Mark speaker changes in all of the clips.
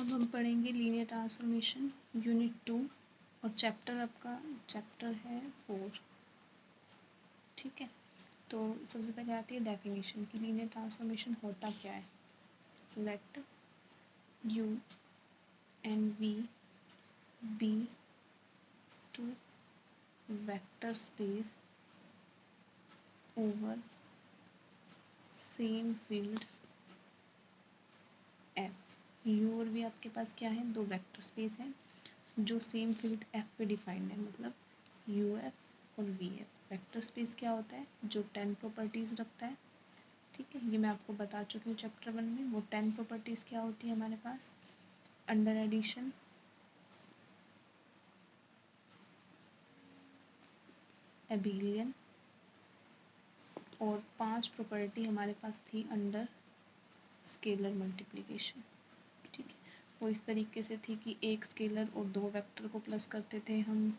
Speaker 1: अब हम पढ़ेंगे लीनियर ट्रांसफॉर्मेशन यूनिट 2 और चैप्टर है 4। ठीक है, तो सबसे पहले आती है डेफिनेशन कि लीनियर ट्रांसफॉर्मेशन होता क्या है। Let U and V be two vector space over same field F. U और वी आपके पास क्या है, दो वेक्टर स्पेस हैं जो सेम फील्ड एफ पे डिफाइंड है, मतलब यू एफ और वी एफ। वेक्टर स्पेस क्या होता है, जो 10 प्रॉपर्टीज रखता है। ठीक है, ये मैं आपको बता चुकी हूँ चैप्टर 1 में। वो 10 प्रॉपर्टीज क्या होती है हमारे पास, अंडर एडिशन, एबिलियन, और 5 प्रॉपर्टी हमारे पास थी अंडर स्केलर मल्टीप्लिकेशन। ठीक है, वो इस तरीके से थी कि एक स्केलर और दो वेक्टर को प्लस करते थे हम,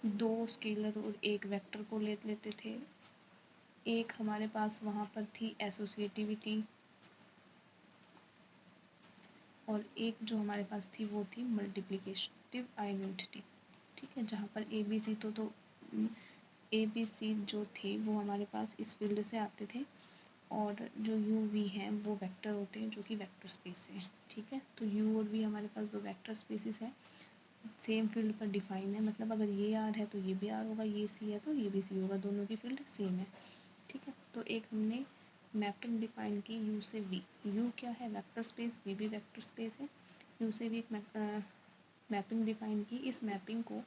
Speaker 1: दो स्केलर और एक वेक्टर को ले लेते थे। एक हमारे पास वहाँ पर थी एसोसिएटिविटी, और एक जो हमारे पास थी वो थी मल्टीप्लिकेटिव आइडेंटिटी। ठीक है, जहाँ पर ए बी सी तो ए बी सी जो थे वो हमारे पास इस फील्ड से आते थे, और जो यू वी हैं वो वेक्टर होते हैं जो कि वेक्टर स्पेस से हैं। ठीक है, तो यू और वी हमारे पास दो वेक्टर स्पेसिस हैं, सेम फील्ड पर डिफाइन है, मतलब अगर ये आर है तो ये भी आर होगा, ये सी है तो ये भी सी होगा, दोनों की फील्ड सेम है। ठीक है, तो एक हमने मैपिंग डिफाइन की यू से वी। यू क्या है, वेक्टर स्पेस, वी भी वेक्टर स्पेस है। यू से भी एक मैपिंग डिफाइन की। इस मैपिंग को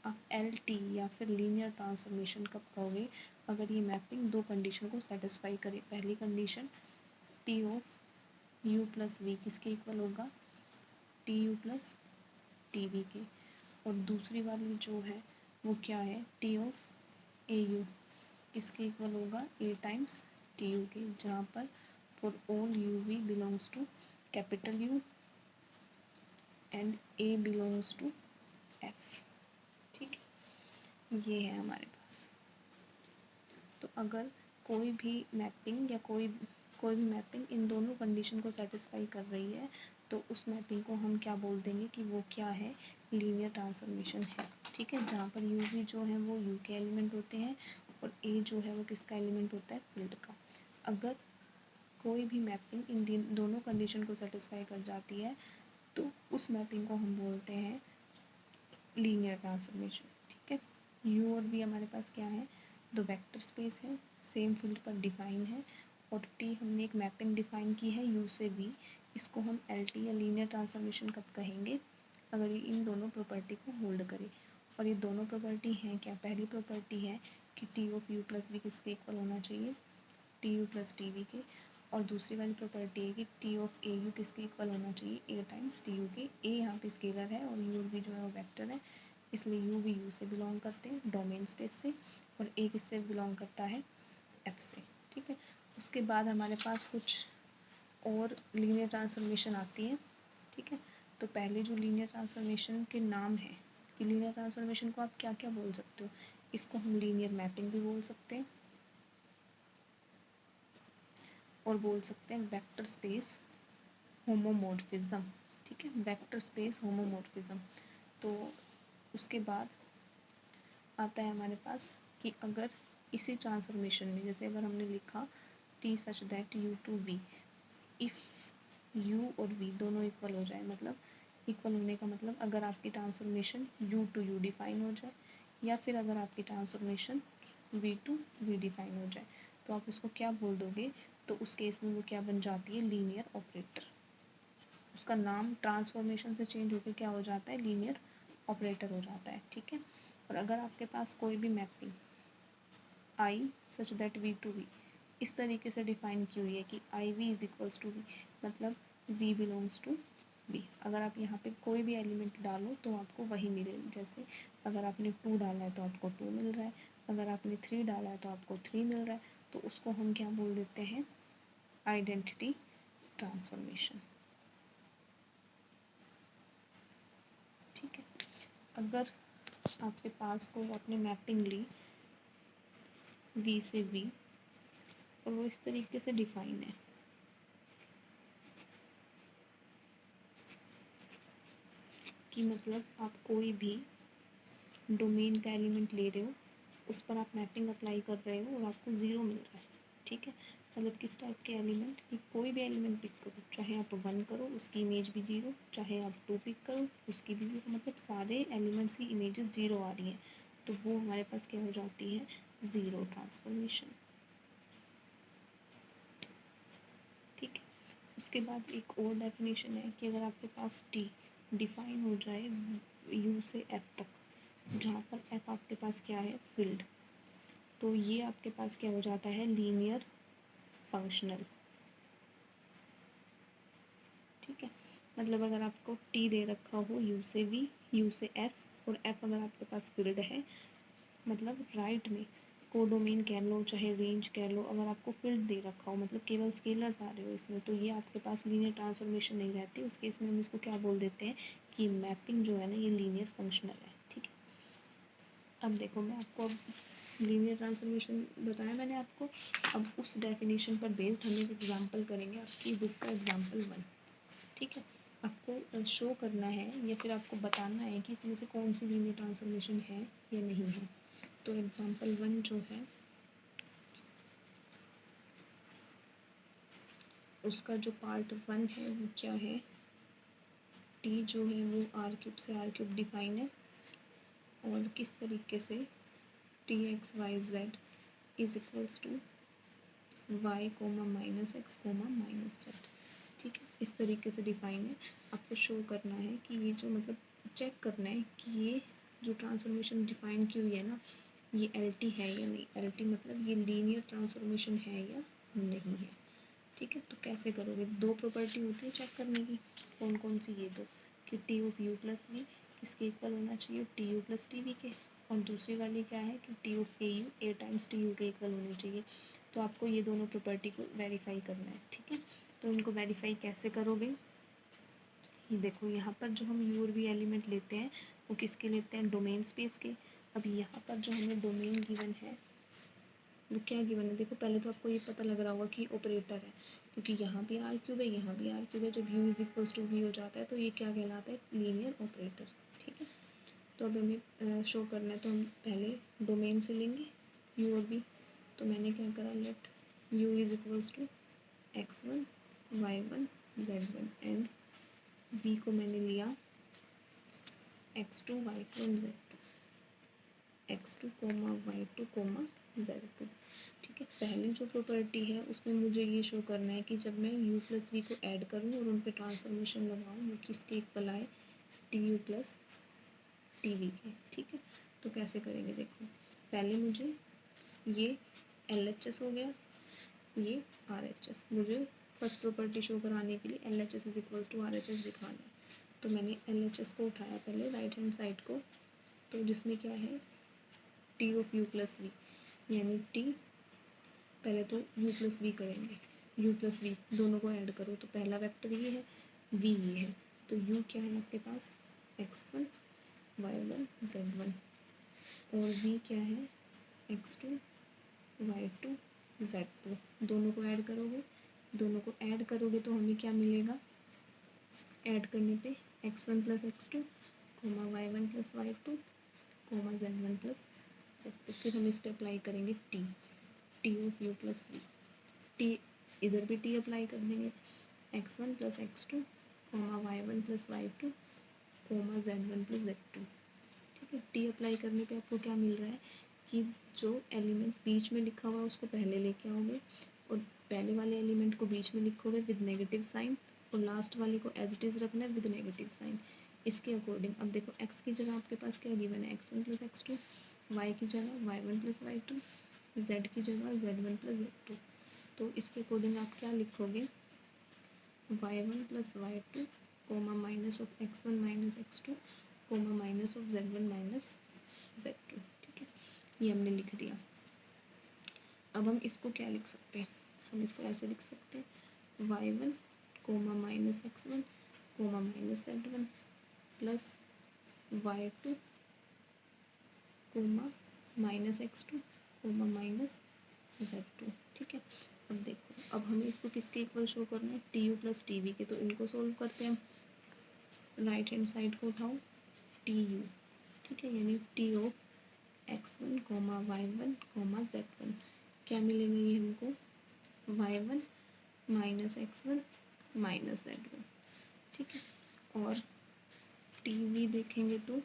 Speaker 1: आप एल टी या फिर लीनियर ट्रांसफॉर्मेशन कब कहोगे, अगर ये मैपिंग दो कंडीशन को सेटिस्फाई करे। पहली condition T of U plus V किसके इक्वल होगा, T U plus T V के, और दूसरी वाली जो है वो क्या है, टी ऑफ ए यू किसके इक्वल होगा, ए टाइम्स टी यू के, जहाँ पर for all U V belongs to capital U and A belongs to F. ठीक है, ये है हमारे पास। तो अगर कोई भी मैपिंग या कोई भी मैपिंग इन दोनों कंडीशन को सेटिस्फाई कर रही है तो उस मैपिंग को हम क्या बोल देंगे कि वो क्या है, लीनियर ट्रांसफॉर्मेशन है। ठीक है, जहाँ पर यू वी जो है वो यू के एलिमेंट होते हैं और ए जो है वो किसका एलिमेंट होता है, फील्ड का। अगर कोई भी मैपिंग इन दोनों कंडीशन को सेटिस्फाई कर जाती है तो उस मैपिंग को हम बोलते हैं लीनियर ट्रांसफॉर्मेशन। ठीक है, यू और वी हमारे पास क्या है, दो वेक्टर स्पेस है, सेम फील्ड पर डिफाइन है, और टी हमने एक मैपिंग डिफाइन की है यू से वी। इसको हम एल टी या लीनियर ट्रांसफॉर्मेशन कब कहेंगे, अगर ये इन दोनों प्रॉपर्टी को होल्ड करे। और ये दोनों प्रॉपर्टी हैं क्या, पहली प्रॉपर्टी है कि T of U plus V किसके इक्वल होना चाहिए, T U plus T V के, और दूसरी वाली प्रॉपर्टी है कि टी ऑफ ए यू किसके इक्वल होना चाहिए, ए टाइम्स टी यू के। ए यहाँ पे स्केलर है और यू और वी जो है वो वेक्टर है, इसलिए यू भी यू से बिलोंग करते हैं डोमेन स्पेस से, और ए किससे बिलोंग करता है, एफ से। ठीक है, उसके बाद हमारे पास कुछ और लीनियर ट्रांसफॉर्मेशन आती है। ठीक है, तो पहले जो लीनियर ट्रांसफॉर्मेशन के नाम है कि लीनियर ट्रांसफॉर्मेशन को आप क्या क्या बोल सकते हो, इसको हम लीनियर मैपिंग भी बोल सकते हैं और बोल सकते हैं वेक्टर स्पेस होमोमॉर्फिज्म। ठीक है, वेक्टर स्पेस होमोमॉर्फिज्म। तो उसके बाद आता है हमारे पास कि अगर इसी ट्रांसफॉर्मेशन में, जैसे अगर हमने लिखा T such that U to V, if U और वी दोनों इक्वल हो जाए, मतलब इक्वल होने का मतलब अगर आपकी transformation U to U define हो जाए, या फिर अगर आपकी transformation V to V define हो जाए, तो आप इसको क्या बोल दोगे, तो उस केस में वो क्या बन जाती है, लीनियर ऑपरेटर। उसका नाम ट्रांसफॉर्मेशन से चेंज होकर क्या हो जाता है, लीनियर ऑपरेटर हो जाता है। ठीक है, और अगर आपके पास कोई भी mapping I such that V to V इस तरीके से डिफाइन की हुई है कि I V is equals to V, मतलब वी बिलोंग्स टू वी, अगर आप यहाँ पे कोई भी एलिमेंट डालो तो आपको वही मिले। जैसे अगर आपने 2 डाला है तो आपको 2 मिल रहा है, अगर आपने 3 डाला है तो आपको 3 मिल रहा है, तो उसको हम क्या बोल देते हैं, आइडेंटिटी ट्रांसफॉर्मेशन। ठीक है, अगर आपके पास कोई आपने मैपिंग ली वी से वी और वो इस तरीके से डिफाइन है कि मतलब आप कोई भी डोमेन का एलिमेंट ले रहे हो, उस पर आप मैपिंग अप्लाई कर रहे हो और आपको ज़ीरो मिल रहा है, ठीक है। मतलब किस टाइप के एलिमेंट, कि कोई भी एलिमेंट पिक करो, चाहे आप 1 करो उसकी इमेज भी 0, चाहे आप 2 पिक करो उसकी भी 0, मतलब सारे एलिमेंट्स की इमेजेस 0 आ रही हैं, तो वो हमारे पास क्या हो जाती है, ज़ीरो ट्रांसफॉर्मेशन, ठीक है। उसके बाद एक और डेफिनेशन है कि अगर आपके पास टी डिफाइन हो जाए यू से एफ तक, जहाँ पर एफ आपके पास क्या है, फील्ड, तो ये आपके पास क्या हो जाता है, लीनियर फंक्शनल, ठीक है। मतलब अगर आपको टी दे रखा हो यू से वी, यू से एफ, और एफ अगर आपके पास फील्ड है, मतलब राइट में कोडोमेन कह लो चाहे रेंज कह लो, अगर आपको फील्ड दे रखा हो, मतलब केवल स्केलर्स आ रहे हो इसमें, तो ये आपके पास लीनियर ट्रांसफॉर्मेशन नहीं रहती, उस केस में हम इसको क्या बोल देते हैं कि मैपिंग जो है ना ये लीनियर फंक्शनल है, ठीक है। अब देखो मैं आपको लीनियर ट्रांसफॉर्मेशन बताया मैंने आपको, अब उस डेफिनेशन पर बेस्ड हम एक एग्जाम्पल करेंगे, आपकी बुक का एग्जाम्पल 1, ठीक है। आपको शो करना है या फिर आपको बताना है कि इसमें से कौन सी लीनियर ट्रांसफॉर्मेशन है या नहीं है। तो एग्जाम्पल 1 जो है उसका जो पार्ट 1 है वो क्या है, टी जो है वो आर क्यूब से आर क्यूब डिफाइन है, और किस तरीके से T X Y Z is equals to Y comma minus X comma minus Z, ठीक है। इस तरीके से डिफाइन है, आपको शो करना है कि ये जो मतलब चेक करना है कि ये जो ट्रांसफॉर्मेशन डिफाइन की हुई है ना, ये एल है या नहीं, एल मतलब ये लीनियर ट्रांसफॉर्मेशन है या नहीं है, ठीक है। तो कैसे करोगे, दो प्रॉपर्टी होती है चेक करने की, कौन कौन सी, ये दो, कि T of U plus V किसके इक्वल होना चाहिए, T U plus T V के, और दूसरी वाली क्या है कि T of A U A times T U के इक्वल होने चाहिए। तो आपको ये दोनों प्रॉपर्टी को वेरीफाई करना है, ठीक है। तो इनको वेरीफाई कैसे करोगे, ये देखो यहाँ पर जो हम यू और वी एलिमेंट लेते हैं वो किसके लेते हैं, डोमेन स्पेस के। अब यहाँ पर जो हमें डोमेन गिवन है वो क्या गिवन है, देखो पहले तो आपको ये पता लग रहा होगा कि ऑपरेटर है, क्योंकि यहाँ भी आर क्यूब है यहाँ भी आर क्यूब है, जब U is equals to V हो जाता है तो ये क्या कहलाता है, लीनियर ऑपरेटर, ठीक है। तो अब हमें शो करना है, तो हम पहले डोमेन से लेंगे यू और वी, तो मैंने क्या करा, let U is equals to x1 y1 z1 and v को मैंने लिया x2 y2 and z2, x2 y2 z2, ठीक है। पहली जो प्रॉपर्टी है उसमें मुझे ये शो करना है कि जब मैं u प्लस वी को ऐड करूँ और उन पे ट्रांसफॉर्मेशन लगाऊँ वो किसके इक्वल आए, T U plus T V के, ठीक है। तो कैसे करेंगे, देखो पहले मुझे ये एल एच एस हो गया, ये आर एच एस, मुझे फर्स्ट प्रॉपर्टी शो कराने के लिए L H S is equals to R H S दिखाना है, तो मैंने एल एच एस को उठाया पहले राइट हैंड साइड को, तो जिसमें क्या है T of U plus V, यानी टी पहले तो यू प्लस वी करेंगे, यू प्लस वी दोनों को ऐड करो, तो पहला वेक्टर ये है, वी ये है, तो यू क्या है आपके पास x1 y1 z1, और वी क्या है x2 y2 z2, दोनों को ऐड करोगे, दोनों को ऐड करोगे तो हमें क्या मिलेगा, ऐड करने पे x1 plus x2 comma y1 plus y2 comma z1 plus z2, फिर हम इस पे अप्लाई करेंगे t, t of u plus v, t इधर भी t अप्लाई कर देंगे, x1 plus x2 comma y1 plus y2 comma z1 plus z2, ठीक है। t अप्लाई करने पे आपको क्या मिल रहा है कि जो एलिमेंट बीच में लिखा हुआ है उसको पहले लेके आओगे, और पहले वाले एलिमेंट को बीच में लिखोगे विद नेगेटिव साइन, और लास्ट वाले को एज इट इज रखना है विद नेगेटिव साइन, इसके अकॉर्डिंग। अब देखो x की जगह आपके पास क्या गिवन है, x1 प्लस x2, y की जगह y1 प्लस y2, z की जगह z1 प्लस z2, तो इसके अकॉर्डिंग आप क्या लिखोगे, y1 plus y2 comma minus of x1 minus x2 comma minus of z1 minus z2, ठीक है। ये हमने लिख दिया। अब हम इसको क्या लिख सकते हैं, हम इसको ऐसे लिख सकते हैं y1 comma minus x1 comma minus z1 plus y2 comma minus x2 comma minus z2, ठीक है। अब देखो अब हमें इसको किसके इक्वल शो करना है, T U plus T V के, तो इनको सोल्व करते हैं, राइट हैंड साइड को उठाओ, टी यू, ठीक है, यानी T of x1 comma y1 comma z1, क्या मिलेंगे ये हमको, y1 minus x1 minus z1, ठीक है। और टी वी देखेंगे तो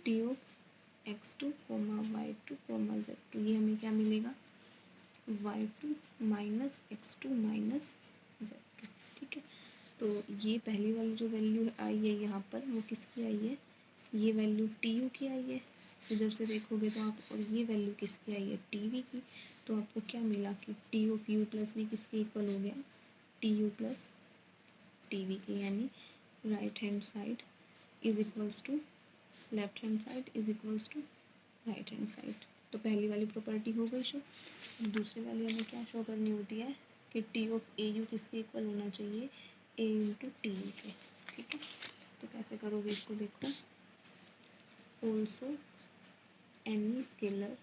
Speaker 1: T of x2 coma y2 coma z2, ये हमें क्या मिलेगा, y2 minus x2 minus z2, ठीक है। तो ये पहली वाली जो वैल्यू आई है यहाँ पर वो किसकी आई है, ये वैल्यू टी यू की आई है, इधर से देखोगे तो आप, और ये वैल्यू किसकी आई है, टी वी की। तो आपको क्या मिला कि T of U plus V किसके इक्वल हो गया, T U plus T V के, यानी right hand side is equals to left hand side is equals to right hand side. तो पहली वाली प्रॉपर्टी हो गई शो। दूसरी वाली हमें क्या शो करनी होती है कि टी ऑफ ए यू किसके इक्वल होना चाहिए, ए इंटू टी यू के, ठीक है। तो कैसे करोगे इसको, देखो, ऑल्सो एनी स्केलर,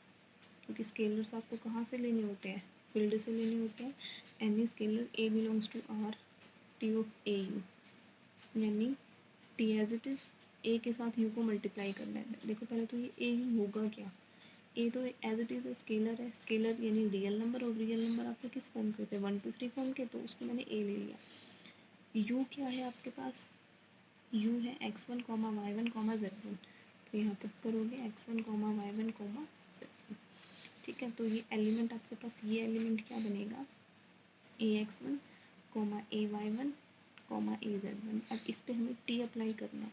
Speaker 1: क्योंकि स्केलर्स आपको कहाँ से लेने होते हैं, फील्ड से लेने होते हैं। Any scalar A belongs to R T of A U, यानी T as it is A के साथ यू को मल्टीप्लाई करना है। देखो पहले तो ये ए यू होगा क्या, ए तो एज इट इज स्केलर है, स्केलर यानी रियल नंबर, और रियल नंबर आपके किस फॉर्म के होते हैं, 1 2 3 फॉर्म के, तो उसको मैंने ए ले लिया। यू क्या है आपके पास, यू है x1 comma y1 comma z1, तो यहाँ पुट करोगे x1 comma y1 comma z1, ठीक है। तो ये एलिमेंट आपके पास, ये एलिमेंट क्या बनेगा, ax1 comma ay1 comma az1। अब इस पे हमें t अप्लाई करना है,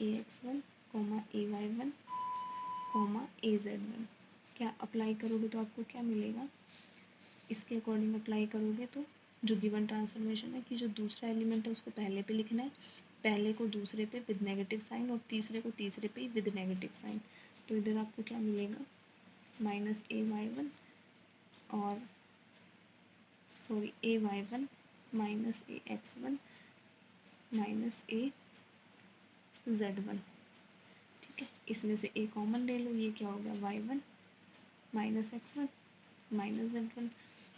Speaker 1: ax1 comma ay1 comma az1, क्या अप्लाई करोगे तो आपको क्या मिलेगा, इसके अकॉर्डिंग अप्लाई करोगे तो जो गिवन ट्रांसफॉर्मेशन है कि जो दूसरा एलिमेंट है उसको पहले पे लिखना है, पहले को दूसरे पे विद नेगेटिव साइन, और तीसरे को तीसरे पे विद नेगेटिव साइन। तो इधर आपको क्या मिलेगा, माइनस ए वाई वन, और सॉरी ए वाई वन माइनस ए एक्स वन माइनस ए जेड वन, ठीक है। इसमें से ए कॉमन ले लो, ये क्या हो गया, Y one minus X one minus Z one,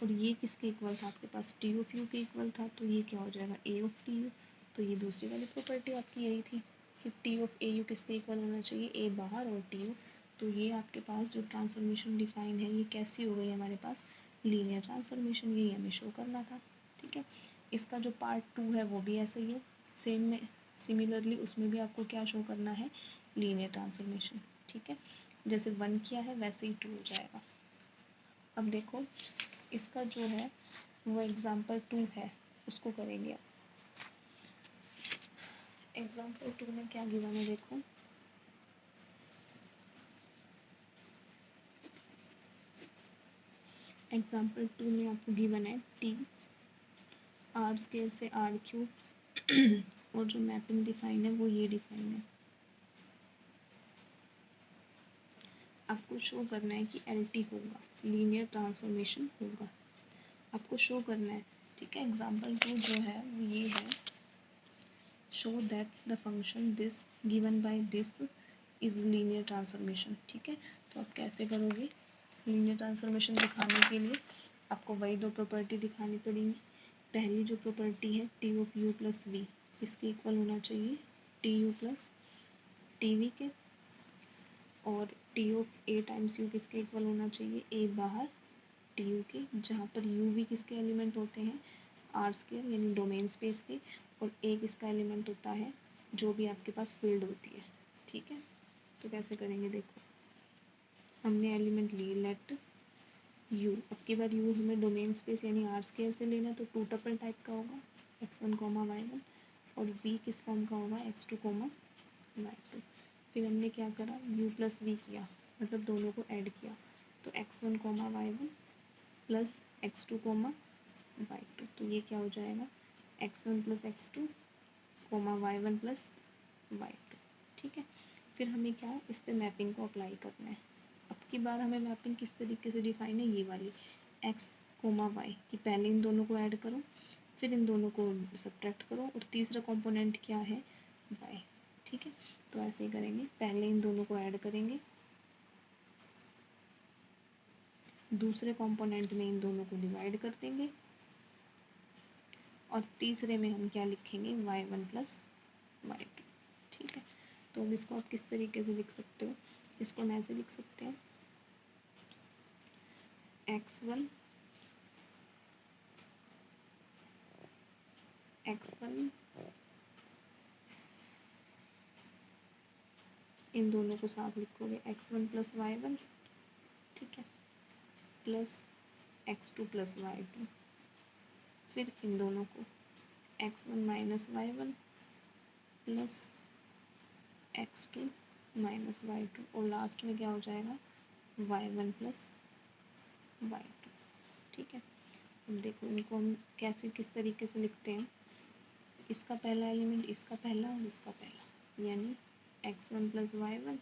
Speaker 1: और ये किसके इक्वल था आपके पास, टी ऑफ यू के इक्वल था, तो ये क्या हो जाएगा, ए ऑफ टी यू। तो ये दूसरी वाली प्रॉपर्टी आपकी यही थी कि टी ऑफ ए यू किसके इक्वल होना चाहिए, ए बाहर और टी यू। तो ये आपके पास जो ट्रांसफॉर्मेशन डिफाइन है ये कैसी हो गई हमारे पास, लीनियर ट्रांसफॉर्मेशन, यही हमें शो करना था, ठीक है। इसका जो पार्ट 2 है वो भी ऐसे ही है, सेम में सिमिलरली उसमें भी आपको क्या शो करना है, लीनियर ट्रांसफॉर्मेशन, ठीक है। जैसे 1 किया है वैसे ही 2 हो जाएगा। अब देखो इसका जो है वो एग्जाम्पल 2 है, उसको करेंगे। अब एग्जाम्पल 2 में क्या गिवन है, देखो एग्जाम्पल 2 में आपको गिवन है टी आर स्क्वायर से आर क्यूब और जो मैपिंग डिफाइन है वो ये डिफाइन है। आपको शो करना है कि एल टी होगा, लीनियर ट्रांसफॉर्मेशन होगा, आपको शो करना है, ठीक है। एग्जाम्पल 2 जो है वो ये है, show that the function this given by this is linear transformation, ठीक है। तो आप कैसे करोगे, लीनियर ट्रांसफॉर्मेशन दिखाने के लिए आपको वही दो प्रॉपर्टी दिखानी पड़ेंगी। पहली जो प्रॉपर्टी है T of U plus V इसके इक्वल होना चाहिए T U plus T V के, और T of A times U किसके इक्वल होना चाहिए, ए बाहर टी यू के, जहाँ पर यू भी किसके एलिमेंट होते हैं, आर स्क्वायर यानी डोमेन स्पेस के, और ए किसका एलिमेंट होता है, जो भी आपके पास फील्ड होती है, ठीक है। तो कैसे करेंगे, देखो हमने एलिमेंट लिए लेट यू, अब की बार यू हमें डोमेन स्पेस यानी आर स्क्वायर से लेना, तो टू टपल टाइप का होगा x1 कॉमा y1, और v किस फॉर्म का होगा x2 कॉमा y2। फिर हमने क्या करा, u प्लस v किया, मतलब दोनों को ऐड किया, तो x1 comma y1 plus x2 comma y2, तो ये क्या हो जाएगा x1 plus x2 comma y1 plus y2, ठीक है। फिर हमें क्या इस पे मैपिंग को अप्लाई करना है। अब की बार हमें मैपिंग किस तरीके से डिफाइन है, ये वाली x कोमा y कि पहले इन दोनों को ऐड करो, फिर इन दोनों को सब्ट्रैक्ट करो, और तीसरा कंपोनेंट क्या है y, ठीक है। तो ऐसे ही करेंगे, पहले इन दोनों को ऐड करेंगे, दूसरे कंपोनेंट में इन दोनों को डिवाइड कर देंगे, और तीसरे में हम क्या लिखेंगे y1 प्लस y2, ठीक है। तो अब इसको आप किस तरीके से लिख सकते हो, इसको हम ऐसे लिख सकते हैं x1 इन दोनों को साथ लिखोगे x1 प्लस y1, ठीक है, प्लस x2 प्लस y2, फिर इन दोनों को x1 minus y1 plus x2 minus y2, और लास्ट में क्या हो जाएगा y1 प्लस y2, ठीक है। अब देखो इनको हम कैसे किस तरीके से लिखते हैं, इसका पहला एलिमेंट इसका पहला और इसका पहला, यानी x1 plus y1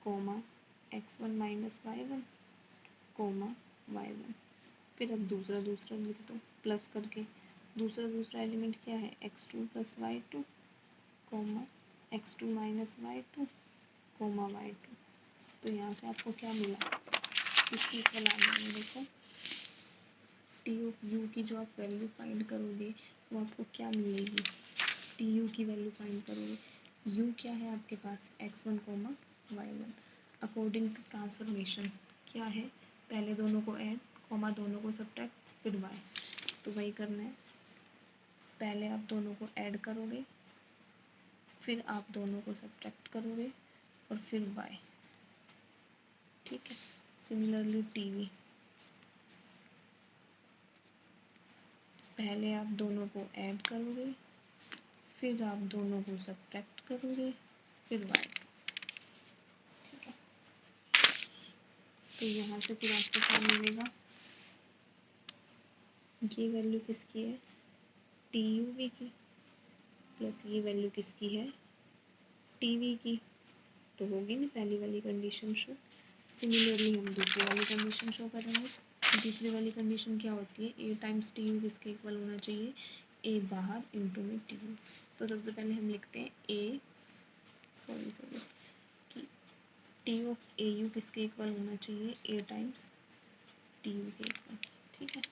Speaker 1: coma x1 minus y1 coma y1, फिर अब दूसरा लिख दो प्लस करके, दूसरा एलिमेंट क्या है x2 plus y2 coma x2 minus y2 coma y2, तो यहाँ से आपको क्या मिला, इसकी इक्वल आ जाएगा। देखो टी ऑफ यू की जो आप वैल्यू फाइंड करोगे वो आपको क्या मिलेगी, टी यू की वैल्यू फाइंड करोगे, यू क्या है आपके पास x1 comma y1, according to transformation क्या है, पहले दोनों को ऐड कोमा दोनों को सब्ट्रैक्ट फिर y, तो वही करना है, पहले आप दोनों को ऐड करोगे फिर आप दोनों को सब्ट्रैक्ट करोगे और फिर y, ठीक है। सिमिलरली टीवी, पहले आप दोनों को ऐड करोगे फिर आप दोनों को सब्ट्रैक्ट करोगे फिर y, ठीक है। तो यहाँ से फिर आपको क्या मिलेगा, ये वैल्यू किसकी है टी यू वी की, प्लस ये वैल्यू किसकी है टी वी की, तो होगी ना पहली वाली कंडीशन शो। सिमिलरली हम दूसरी वाली कंडीशन शो करेंगे, दूसरी वाली कंडीशन क्या होती है, ए टाइम्स टी यू किसके इक्वल होना चाहिए, ए बाहर इंटू में टी यू, तो सबसे पहले हम लिखते हैं ए कि टी ऑफ ए यू किसके इक्वल होना चाहिए, ए टाइम्स टी यू के इक्वल, ठीक है।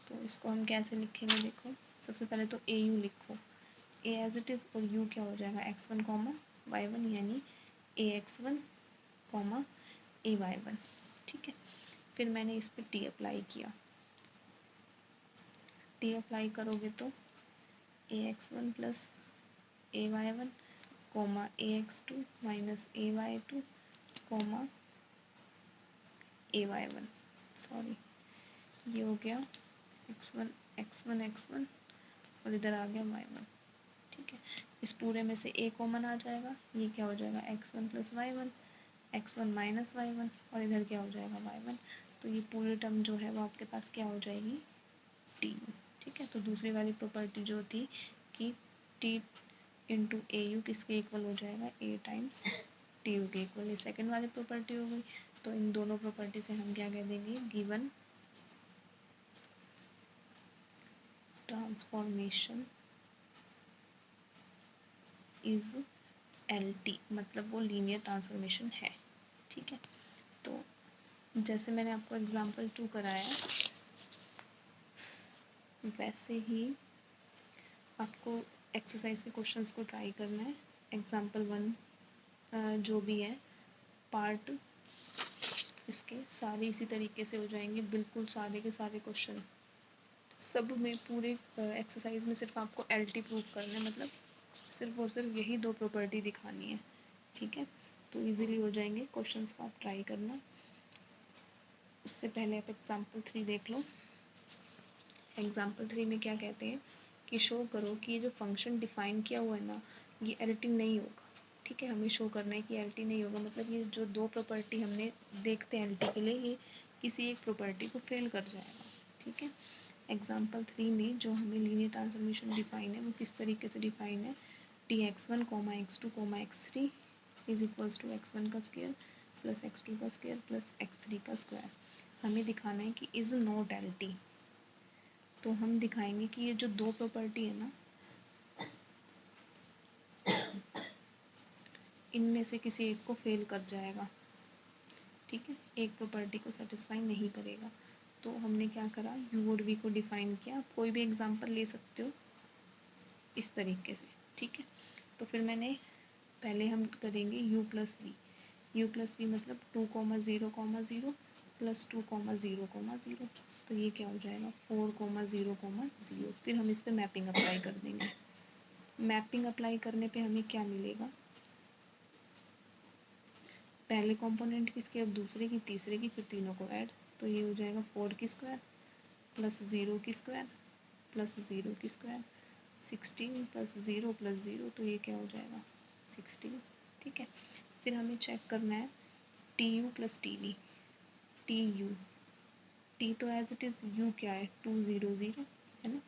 Speaker 1: तो इसको हम कैसे लिखेंगे, देखो सबसे पहले तो ए यू लिखो, ए एज इट इज़ और यू क्या हो जाएगा x1 कॉमा y1, यानी ए x1 कॉमा ए y1, ठीक है। फिर मैंने इस पर टी अप्लाई किया, टी अप्लाई करोगे तो ए x1 प्लस ए y1 कोमा ए x2 माइनस ए y2 कोमा ए y1, सॉरी ये हो गया x1 और इधर आ गया y1, ठीक है। इस पूरे में से a कॉमन आ जाएगा, ये क्या हो जाएगा x1 plus y1 x1 minus y1 और इधर क्या हो जाएगा y1, तो ये पूरी टर्म जो है वो आपके पास क्या हो जाएगी टी यू, ठीक है। तो दूसरी वाली प्रॉपर्टी जो थी कि टी इंटू ए यू किसके इक्वल हो जाएगा ए टाइम्स टी यू के इक्वल, ये सेकेंड वाली प्रॉपर्टी हो गई। तो इन दोनों प्रॉपर्टी से हम क्या कह देंगे, गिवन ट्रांसफॉर्मेशन इज LT, मतलब वो लीनियर ट्रांसफॉर्मेशन है, ठीक है। तो जैसे मैंने आपको एग्जांपल 2 कराया वैसे ही आपको एक्सरसाइज के क्वेश्चंस को ट्राई करना है। एग्जांपल 1 जो भी है पार्ट, इसके सारे इसी तरीके से हो जाएंगे, बिल्कुल सारे के सारे क्वेश्चन, सब में पूरे एक्सरसाइज में सिर्फ आपको LT प्रूव करना है, मतलब सिर्फ और सिर्फ यही दो प्रॉपर्टी दिखानी है, ठीक है। तो इजीली हो जाएंगे क्वेश्चंस को, आप ट्राई करना। उससे पहले आप एग्जांपल 3 देख लो। एग्जांपल 3 में क्या कहते हैं कि शो करो कि ये जो फंक्शन डिफाइन किया हुआ है ना ये LT नहीं होगा, ठीक है। हमें शो करना है कि LT नहीं होगा, मतलब ये जो दो प्रॉपर्टी हमने देखते हैं LT के लिए, ये किसी एक प्रॉपर्टी को फेल कर जाएगा, ठीक है। एग्जांपल 3 में जो हमें लीनियर ट्रांसफॉर्मेशन डिफाइन है वो किस तरीके से डिफाइन है, Tx1, x2, x3 is equals to x1 का स्क्वायर प्लस x2 का स्क्वायर प्लस x3 का स्क्वायर। हमें दिखाना है कि इज नॉट LT, तो हम दिखाएंगे कि ये जो दो प्रॉपर्टी है ना इनमें से किसी एक को फेल कर जाएगा, ठीक है, एक प्रॉपर्टी को सेटिस्फाई नहीं करेगा। तो हमने क्या करा, यू और वी को डिफाइन किया। आप कोई भी एग्जांपल ले सकते हो इस तरीके से, ठीक है। तो फिर मैंने पहले हम करेंगे u plus V. u plus V मतलब 2,0,0 प्लस 2,0,0, तो ये क्या हो जाएगा 4,0,0। फिर हम इस पे मैपिंग अप्लाई कर देंगे। मैपिंग अप्लाई करने पे हमें क्या मिलेगा, पहले कंपोनेंट किसके, अब दूसरे की, तीसरे की, फिर तीनों को ऐड, तो ये हो जाएगा 4 की स्क्वायर प्लस 0 की स्क्वायर प्लस 0 की स्क्वायर, 16 प्लस 0 प्लस 0, तो ये क्या हो जाएगा 16। ठीक है, फिर हमें चेक करना है T U plus T we. T U, T तो एज इट इज़, यू क्या है 200 है ना,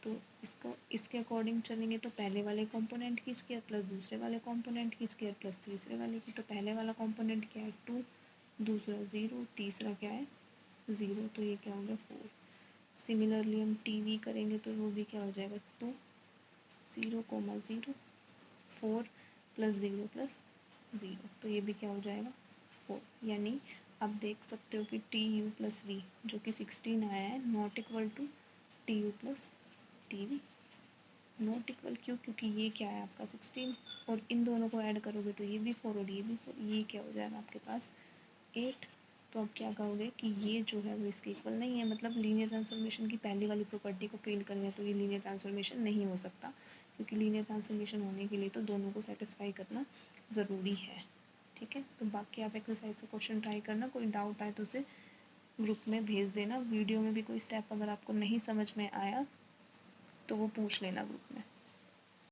Speaker 1: तो इसको इसके अकॉर्डिंग चलेंगे तो पहले वाले कंपोनेंट की स्क्वायर प्लस दूसरे वाले कंपोनेंट की स्क्वायर प्लस तीसरे वाले की, तो पहले वाला कंपोनेंट क्या है 2, दूसरा 0, तीसरा क्या है 0, तो ये क्या हो गया 4। सिमिलरली हम टी वी करेंगे तो वो भी क्या हो जाएगा 2, 0,0, 4 प्लस 0 प्लस 0, तो ये भी क्या हो जाएगा 4। यानी आप देख सकते हो कि टी यू प्लस वी जो कि 16 आया है not equal to T U plus T V, not equal क्यों, क्योंकि ये क्या है आपका 16 और इन दोनों को ऐड करोगे तो ये भी 4 और ये भी 4, ये क्या हो जाएगा आपके पास 8। तो अब क्या कहोगे कि ये जो है वो इसके इक्वल नहीं है, मतलब लीनियर ट्रांसफॉर्मेशन की पहली वाली प्रॉपर्टी को फेल कर गया, तो ये लीनियर ट्रांसफॉर्मेशन नहीं हो सकता, क्योंकि लीनियर ट्रांसफॉर्मेशन होने के लिए तो दोनों को सेटिस्फाई करना ज़रूरी है। ठीक है, तो बाकी आप एक्सरसाइज से क्वेश्चन ट्राई करना, कोई डाउट आए तो उसे ग्रुप में भेज देना। वीडियो में भी कोई स्टेप अगर आपको नहीं समझ में आया तो वो पूछ लेना ग्रुप में।